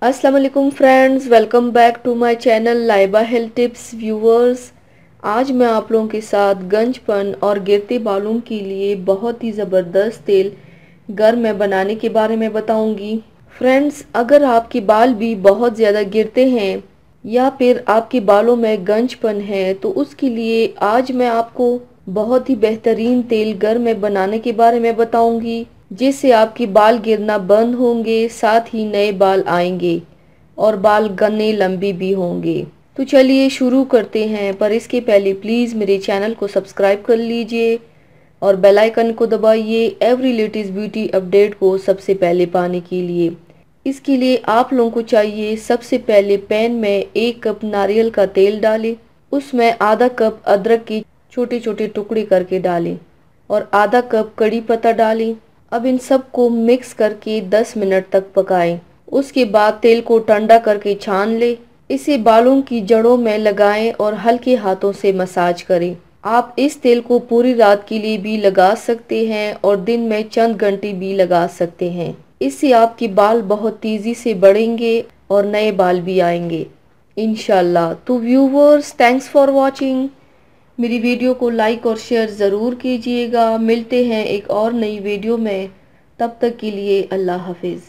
अस्सलाम वालेकुम friends, welcome back to my channel Laiba health tips viewers. आज मैं आप लोगों के साथ गंजपन और गिरते बालों के लिए बहुत ही ज़बरदस्त तेल घर में बनाने के बारे में बताऊंगी। फ्रेंड्स, अगर आपके बाल भी बहुत ज़्यादा गिरते हैं या फिर आपके बालों में गंजपन है तो उसके लिए आज मैं आपको बहुत ही बेहतरीन तेल घर में बनाने के बारे में बताऊंगी, जिससे आपके बाल गिरना बंद होंगे, साथ ही नए बाल आएंगे और बाल घने लंबे भी होंगे। तो चलिए शुरू करते हैं, पर इसके पहले प्लीज़ मेरे चैनल को सब्सक्राइब कर लीजिए और बेल आइकन को दबाइए एवरी लेटेस्ट ब्यूटी अपडेट को सबसे पहले पाने के लिए। इसके लिए आप लोगों को चाहिए, सबसे पहले पैन में 1 कप नारियल का तेल डालें, उसमें आधा कप अदरक के छोटे छोटे टुकड़े करके डालें और आधा कप कड़ी पत्ता डालें। अब इन सब को मिक्स करके 10 मिनट तक पकाएं। उसके बाद तेल को ठंडा करके छान लें। इसे बालों की जड़ों में लगाएं और हल्के हाथों से मसाज करें। आप इस तेल को पूरी रात के लिए भी लगा सकते हैं और दिन में चंद घंटे भी लगा सकते हैं। इससे आपके बाल बहुत तेजी से बढ़ेंगे और नए बाल भी आएंगे इंशाल्लाह। तो व्यूवर्स, थैंक्स फॉर वॉचिंग। मेरी वीडियो को लाइक और शेयर ज़रूर कीजिएगा। मिलते हैं एक और नई वीडियो में, तब तक के लिए अल्लाह हाफिज़।